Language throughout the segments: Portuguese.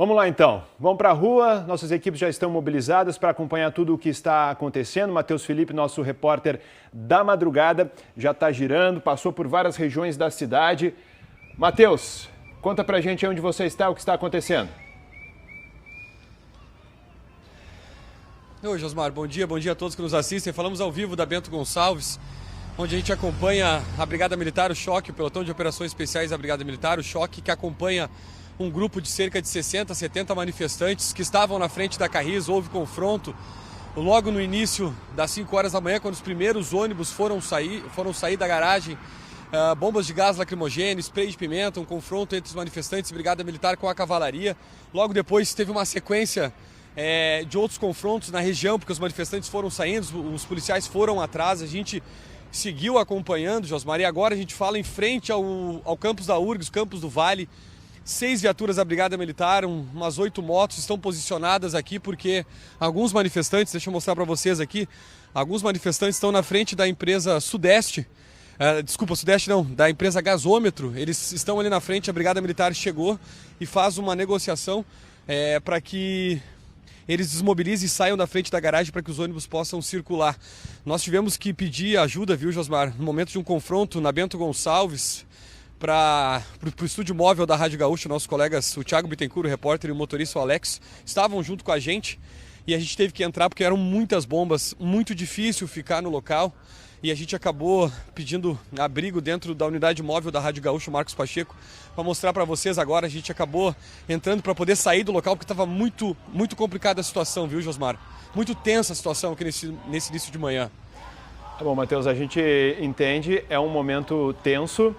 Vamos lá então, vamos para a rua, nossas equipes já estão mobilizadas para acompanhar tudo o que está acontecendo. Matheus Felipe, nosso repórter da madrugada, já está girando, passou por várias regiões da cidade. Matheus, conta pra gente aí onde você está, o que está acontecendo. Oi, Josmar, bom dia a todos que nos assistem. Falamos ao vivo da Bento Gonçalves, onde a gente acompanha a Brigada Militar, o Choque, o Pelotão de Operações Especiais da Brigada Militar, o Choque, que acompanha um grupo de cerca de 60, 70 manifestantes que estavam na frente da Carris. Houve confronto logo no início das 5 horas da manhã, quando os primeiros ônibus foram sair da garagem. Bombas de gás lacrimogêneo, spray de pimenta, um confronto entre os manifestantes e Brigada Militar com a cavalaria. Logo depois teve uma sequência de outros confrontos na região, porque os manifestantes foram saindo, os policiais foram atrás, a gente seguiu acompanhando, Josmar, e agora a gente fala em frente ao campus da URGS, campus do Vale. 6 viaturas da Brigada Militar, umas 8 motos estão posicionadas aqui porque alguns manifestantes, deixa eu mostrar para vocês aqui, alguns manifestantes estão na frente da empresa Sudeste, da empresa Gasômetro. Eles estão ali na frente, a Brigada Militar chegou e faz uma negociação para que eles desmobilizem e saiam da frente da garagem para que os ônibus possam circular. Nós tivemos que pedir ajuda, viu, Josmar, no momento de um confronto na Bento Gonçalves, para o estúdio móvel da Rádio Gaúcha. Nossos colegas, o Thiago Bittencourt, o repórter, e o motorista, o Alex, estavam junto com a gente e a gente teve que entrar porque eram muitas bombas, muito difícil ficar no local, e a gente acabou pedindo abrigo dentro da unidade móvel da Rádio Gaúcha, o Marcos Pacheco, para mostrar para vocês agora. A gente acabou entrando para poder sair do local porque estava muito, muito complicada a situação, viu, Josmar? Muito tensa a situação aqui nesse início de manhã. Tá bom, Matheus, a gente entende, é um momento tenso.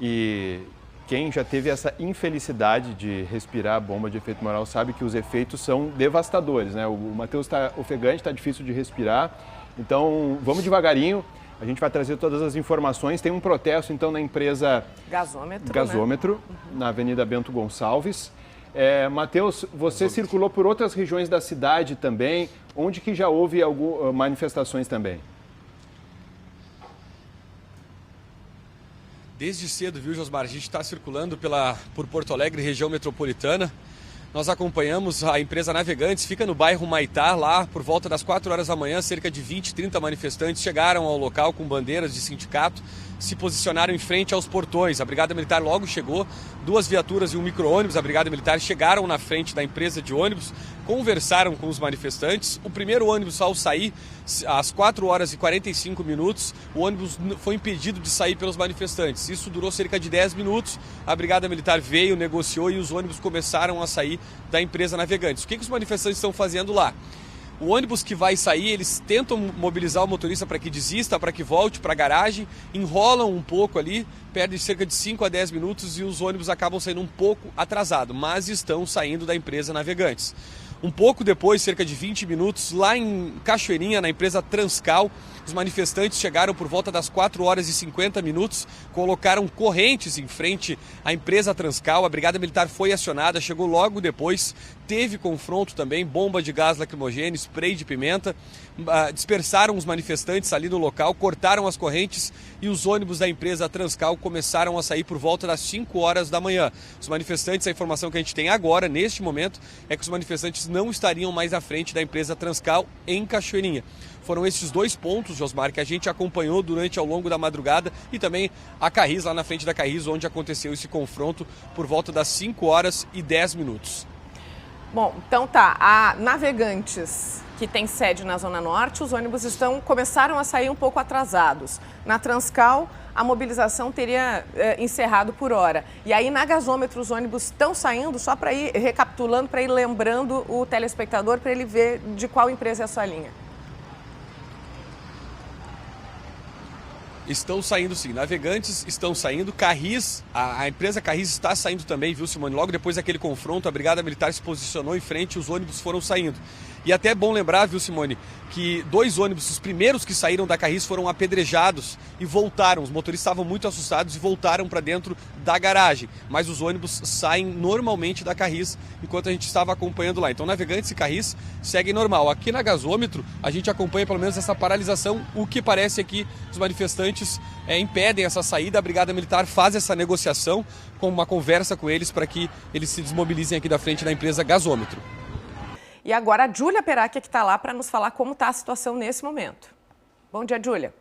E quem já teve essa infelicidade de respirar bomba de efeito moral sabe que os efeitos são devastadores, né? O Matheus está ofegante, está difícil de respirar, então vamos devagarinho, a gente vai trazer todas as informações. Tem um protesto então na empresa Gasômetro, né? Na Avenida Bento Gonçalves. Matheus, você circulou por outras regiões da cidade também, onde que já houve manifestações também? Desde cedo, viu, Josmar? A gente está circulando por Porto Alegre, região metropolitana. Nós acompanhamos a empresa Navegantes, fica no bairro Maitá, lá por volta das 4 horas da manhã, cerca de 20, 30 manifestantes chegaram ao local com bandeiras de sindicato, se posicionaram em frente aos portões. A Brigada Militar logo chegou, 2 viaturas e um micro-ônibus. A Brigada Militar chegaram na frente da empresa de ônibus, conversaram com os manifestantes. O primeiro ônibus, ao sair, às 4 horas e 45 minutos, o ônibus foi impedido de sair pelos manifestantes. Isso durou cerca de 10 minutos. A Brigada Militar veio, negociou e os ônibus começaram a sair da empresa Navegantes. O que os manifestantes estão fazendo lá? O ônibus que vai sair, eles tentam mobilizar o motorista para que desista, para que volte para a garagem, enrolam um pouco ali, perdem cerca de 5 a 10 minutos e os ônibus acabam saindo um pouco atrasados, mas estão saindo da empresa Navegantes. Um pouco depois, cerca de 20 minutos, lá em Cachoeirinha, na empresa Transcal, os manifestantes chegaram por volta das 4 horas e 50 minutos, colocaram correntes em frente à empresa Transcal. A Brigada Militar foi acionada, chegou logo depois, teve confronto também, bomba de gás lacrimogêneo, spray de pimenta, dispersaram os manifestantes ali no local, cortaram as correntes e os ônibus da empresa Transcal começaram a sair por volta das 5 horas da manhã. Os manifestantes, a informação que a gente tem agora, neste momento, é que os manifestantes não estariam mais à frente da empresa Transcal em Cachoeirinha. Foram esses 2 pontos, Josmar, que a gente acompanhou ao longo da madrugada, e também a Carris, lá na frente da Carris, onde aconteceu esse confronto por volta das 5 horas e 10 minutos. Bom, então tá, a Navegantes, que tem sede na Zona Norte, os ônibus começaram a sair um pouco atrasados. Na Transcal, a mobilização teria encerrado por hora. E aí, na Gasômetro, os ônibus estão saindo, só para ir recapitulando, para ir lembrando o telespectador, para ele ver de qual empresa é a sua linha. Estão saindo sim, Navegantes estão saindo, Carris, a empresa Carris está saindo também, viu, Simone? Logo depois daquele confronto, a Brigada Militar se posicionou em frente e os ônibus foram saindo. E até é bom lembrar, viu, Simone, que 2 ônibus, os primeiros que saíram da Carris, foram apedrejados e voltaram. Os motoristas estavam muito assustados e voltaram para dentro da garagem. Mas os ônibus saem normalmente da Carris enquanto a gente estava acompanhando lá. Então, Navegantes e Carris seguem normal. Aqui na Gasômetro, a gente acompanha pelo menos essa paralisação, o que parece aqui os manifestantes manifestantes impedem essa saída, a Brigada Militar faz essa negociação, com uma conversa com eles para que eles se desmobilizem aqui da frente da empresa Gasômetro. E agora a Júlia Peracchia que está lá para nos falar como está a situação nesse momento. Bom dia, Júlia.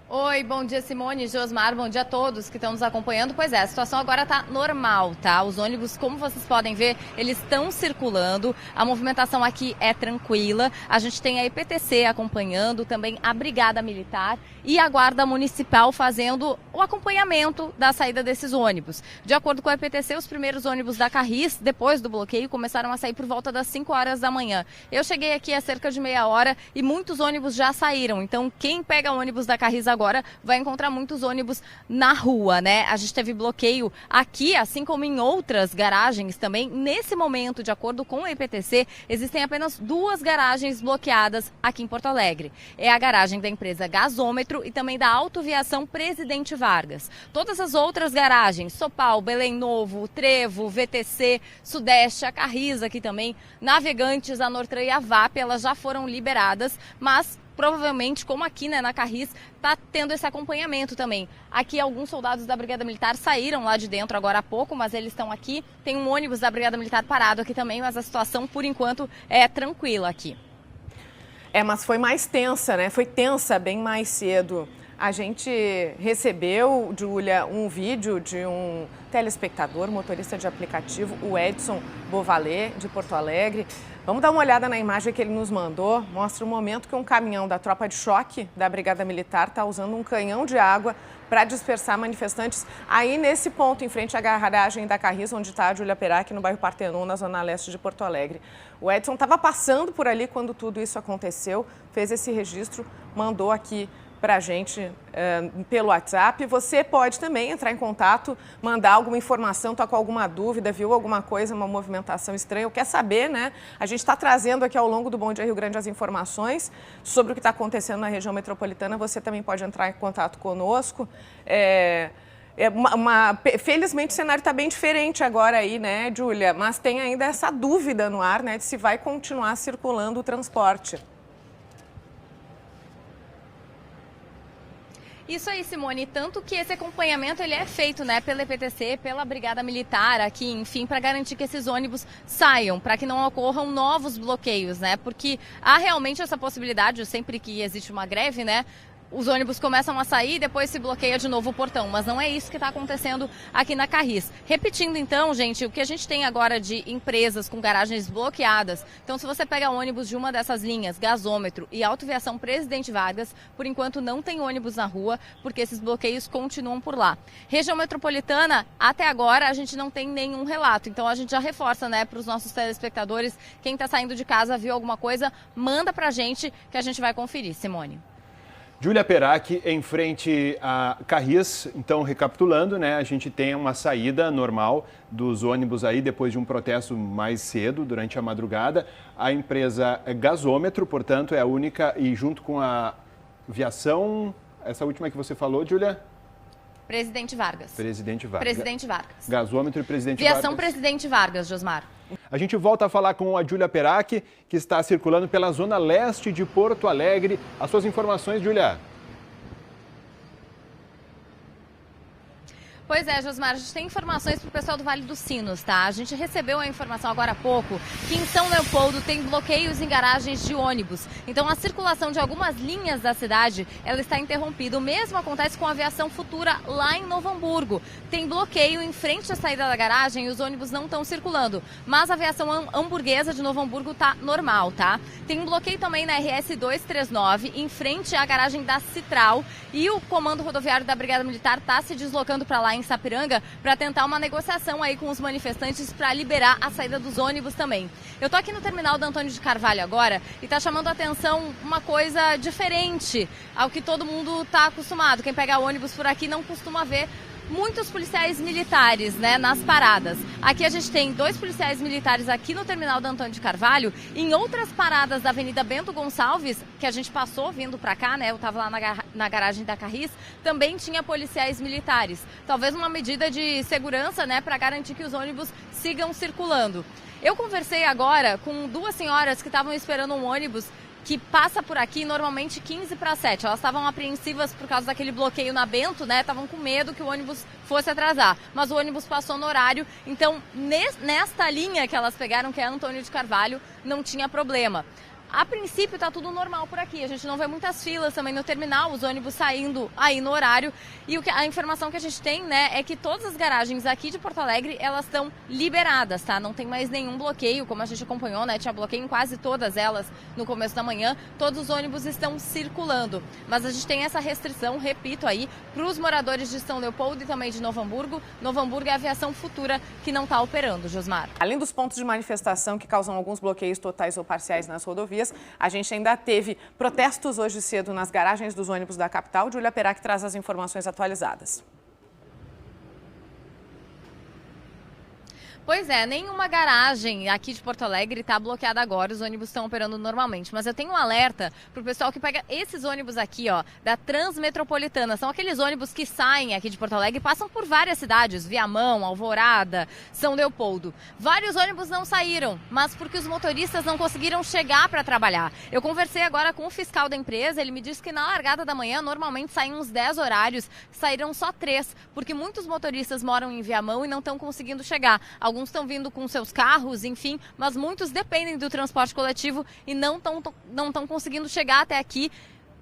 Oi, bom dia Simone, Josmar, bom dia a todos que estão nos acompanhando. Pois é, a situação agora está normal, tá? Os ônibus, como vocês podem ver, eles estão circulando, a movimentação aqui é tranquila. A gente tem a EPTC acompanhando, também a Brigada Militar e a Guarda Municipal fazendo o acompanhamento da saída desses ônibus. De acordo com a EPTC, os primeiros ônibus da Carris, depois do bloqueio, começaram a sair por volta das 5 horas da manhã. Eu cheguei aqui há cerca de meia hora e muitos ônibus já saíram, então quem pega ônibus da Carris agora vai encontrar muitos ônibus na rua, né? A gente teve bloqueio aqui, assim como em outras garagens também. Nesse momento, de acordo com o EPTC, existem apenas 2 garagens bloqueadas aqui em Porto Alegre. É a garagem da empresa Gasômetro e também da Autoviação Presidente Vargas. Todas as outras garagens, Sopal, Belém Novo, Trevo, VTC, Sudeste, a Carris aqui também, Navegantes, a Nortran e a VAP, elas já foram liberadas, mas provavelmente, como aqui, né, na Carris, está tendo esse acompanhamento também. Aqui alguns soldados da Brigada Militar saíram lá de dentro agora há pouco, mas eles estão aqui. Tem um ônibus da Brigada Militar parado aqui também, mas a situação, por enquanto, é tranquila aqui. Mas foi mais tensa, né? Foi tensa bem mais cedo. A gente recebeu, Júlia, um vídeo de um telespectador, motorista de aplicativo, o Edson Bovalé, de Porto Alegre. Vamos dar uma olhada na imagem que ele nos mandou. Mostra o momento que um caminhão da tropa de choque da Brigada Militar está usando um canhão de água para dispersar manifestantes. Aí, nesse ponto, em frente à garagem da Carris, onde está a Júlia Peracchia, no bairro Partenon, na zona leste de Porto Alegre. O Edson estava passando por ali quando tudo isso aconteceu, fez esse registro, mandou aqui para a gente pelo WhatsApp. Você pode também entrar em contato, mandar alguma informação, está com alguma dúvida, viu alguma coisa, uma movimentação estranha, ou quer saber, né? A gente está trazendo aqui ao longo do Bom Dia Rio Grande as informações sobre o que está acontecendo na região metropolitana. Você também pode entrar em contato conosco. Felizmente o cenário está bem diferente agora aí, né, Júlia? Mas tem ainda essa dúvida no ar, né, de se vai continuar circulando o transporte. Isso aí, Simone, tanto que esse acompanhamento ele é feito, né, pela EPTC, pela Brigada Militar aqui, enfim, para garantir que esses ônibus saiam, para que não ocorram novos bloqueios, né, porque há realmente essa possibilidade, sempre que existe uma greve, né, os ônibus começam a sair e depois se bloqueia de novo o portão, mas não é isso que está acontecendo aqui na Carris. Repetindo então, gente, o que a gente tem agora de empresas com garagens bloqueadas. Então, se você pega ônibus de uma dessas linhas, Gasômetro e Autoviação Presidente Vargas, por enquanto não tem ônibus na rua, porque esses bloqueios continuam por lá. Região metropolitana, até agora a gente não tem nenhum relato, então a gente já reforça, né, para os nossos telespectadores, quem está saindo de casa, viu alguma coisa, manda para a gente que a gente vai conferir, Simone. Júlia Peracchia em frente à Carris. Então, recapitulando, né, a gente tem uma saída normal dos ônibus aí depois de um protesto mais cedo, durante a madrugada. A empresa Gasômetro, portanto, é a única, e junto com a Viação, essa última que você falou, Júlia? Presidente Vargas. Presidente Vargas. Presidente Vargas. Gasômetro e Presidente Vargas. Viação Presidente Vargas, Josmar. A gente volta a falar com a Júlia Peracchia, que está circulando pela zona leste de Porto Alegre. As suas informações, Júlia. Pois é, Josmar, a gente tem informações para o pessoal do Vale dos Sinos, tá? A gente recebeu a informação agora há pouco que em São Leopoldo tem bloqueios em garagens de ônibus. Então a circulação de algumas linhas da cidade, ela está interrompida. O mesmo acontece com a Aviação Futura lá em Novo Hamburgo. Tem bloqueio em frente à saída da garagem e os ônibus não estão circulando. Mas a Aviação Hamburguesa de Novo Hamburgo está normal, tá? Tem um bloqueio também na RS 239 em frente à garagem da Citral e o Comando Rodoviário da Brigada Militar está se deslocando para lá em Sapiranga para tentar uma negociação aí com os manifestantes para liberar a saída dos ônibus também. Eu tô aqui no terminal da Antônio de Carvalho agora e tá chamando a atenção uma coisa diferente ao que todo mundo tá acostumado. Quem pega ônibus por aqui não costuma ver muitos policiais militares, né, nas paradas. Aqui a gente tem 2 policiais militares aqui no terminal da Antônio de Carvalho. Em outras paradas da Avenida Bento Gonçalves, que a gente passou vindo para cá, né, eu estava lá na garagem da Carris, também tinha policiais militares. Talvez uma medida de segurança, né, para garantir que os ônibus sigam circulando. Eu conversei agora com 2 senhoras que estavam esperando um ônibus que passa por aqui normalmente 15 para 7. Elas estavam apreensivas por causa daquele bloqueio na Bento, né? Estavam com medo que o ônibus fosse atrasar. Mas o ônibus passou no horário, então nesta linha que elas pegaram, que é Antônio de Carvalho, não tinha problema. A princípio está tudo normal por aqui, a gente não vê muitas filas também no terminal, os ônibus saindo aí no horário. E a informação que a gente tem, né, é que todas as garagens aqui de Porto Alegre, elas estão liberadas, tá? Não tem mais nenhum bloqueio, como a gente acompanhou, né? Tinha bloqueio em quase todas elas no começo da manhã, todos os ônibus estão circulando. Mas a gente tem essa restrição, repito aí, para os moradores de São Leopoldo e também de Novo Hamburgo. Novo Hamburgo é a Aviação Futura que não está operando, Josmar. Além dos pontos de manifestação que causam alguns bloqueios totais ou parciais nas rodovias, a gente ainda teve protestos hoje cedo nas garagens dos ônibus da capital. Júlia Perac traz as informações atualizadas. Pois é, nenhuma garagem aqui de Porto Alegre está bloqueada agora, os ônibus estão operando normalmente. Mas eu tenho um alerta para o pessoal que pega esses ônibus aqui, ó, da Transmetropolitana. São aqueles ônibus que saem aqui de Porto Alegre e passam por várias cidades, Viamão, Alvorada, São Leopoldo. Vários ônibus não saíram, mas porque os motoristas não conseguiram chegar para trabalhar. Eu conversei agora com o fiscal da empresa, ele me disse que na largada da manhã normalmente saem uns 10 horários, saíram só 3, porque muitos motoristas moram em Viamão e não estão conseguindo chegar. Alguns estão vindo com seus carros, enfim, mas muitos dependem do transporte coletivo e não estão conseguindo chegar até aqui.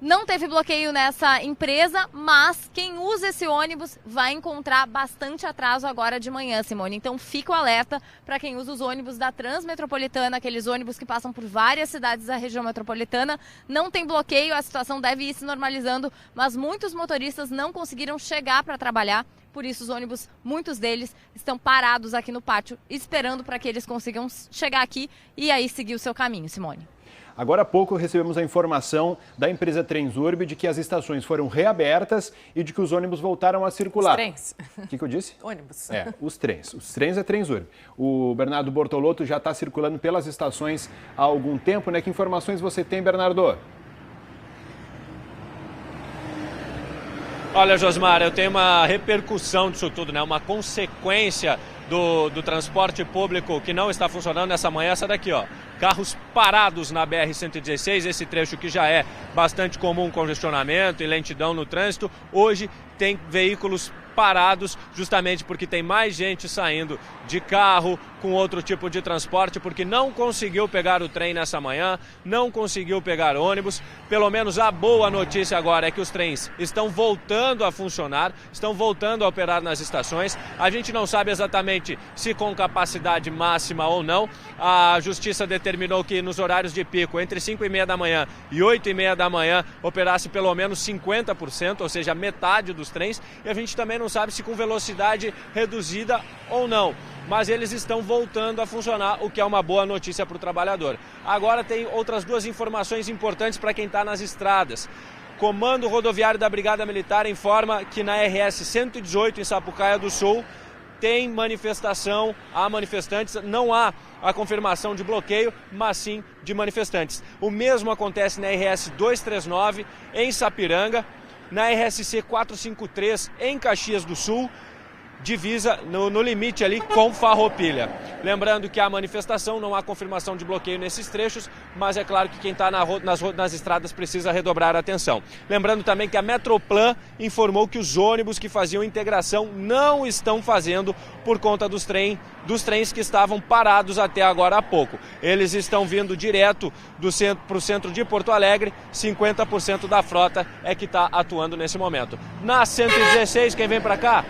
Não teve bloqueio nessa empresa, mas quem usa esse ônibus vai encontrar bastante atraso agora de manhã, Simone. Então fica o alerta para quem usa os ônibus da Transmetropolitana, aqueles ônibus que passam por várias cidades da região metropolitana. Não tem bloqueio, a situação deve ir se normalizando, mas muitos motoristas não conseguiram chegar para trabalhar. Por isso, os ônibus, muitos deles, estão parados aqui no pátio, esperando para que eles consigam chegar aqui e aí seguir o seu caminho, Simone. Agora há pouco recebemos a informação da empresa Transurb de que as estações foram reabertas e de que os ônibus voltaram a circular. Os trens. O que eu disse? Ônibus. É, os trens. Os trens é Transurb. O Bernardo Bortolotto já está circulando pelas estações há algum tempo, né? Que informações você tem, Bernardo? Olha, Josmar, eu tenho uma repercussão disso tudo, né? Uma consequência do transporte público que não está funcionando nessa manhã, essa daqui, ó. Carros parados na BR-116, esse trecho que já é bastante comum, congestionamento e lentidão no trânsito, hoje tem veículos parados justamente porque tem mais gente saindo de carro, com outro tipo de transporte, porque não conseguiu pegar o trem nessa manhã, não conseguiu pegar ônibus. Pelo menos a boa notícia agora é que os trens estão voltando a funcionar, estão voltando a operar nas estações. A gente não sabe exatamente se com capacidade máxima ou não. A Justiça determinou que nos horários de pico, entre 5h30 da manhã e 8h30 da manhã, operasse pelo menos 50%, ou seja, metade dos trens. E a gente também não sabe se com velocidade reduzida ou não. Mas eles estão voltando a funcionar, o que é uma boa notícia para o trabalhador. Agora tem outras duas informações importantes para quem está nas estradas. Comando Rodoviário da Brigada Militar informa que na RS 118 em Sapucaia do Sul tem manifestação, há manifestantes, não há a confirmação de bloqueio, mas sim de manifestantes. O mesmo acontece na RS 239 em Sapiranga, na RSC 453 em Caxias do Sul, divisa no limite ali com Farroupilha. Lembrando que há manifestação, não há confirmação de bloqueio nesses trechos, mas é claro que quem está nas estradas precisa redobrar a atenção. Lembrando também que a Metroplan informou que os ônibus que faziam integração não estão fazendo por conta dos trens que estavam parados até agora há pouco. Eles estão vindo direto para o centro de Porto Alegre, 50% da frota é que está atuando nesse momento. Na 116, quem vem para cá?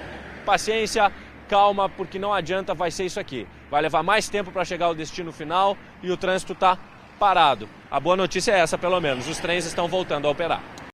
Paciência, calma, porque não adianta, vai ser isso aqui. Vai levar mais tempo para chegar ao destino final e o trânsito está parado. A boa notícia é essa, pelo menos, os trens estão voltando a operar.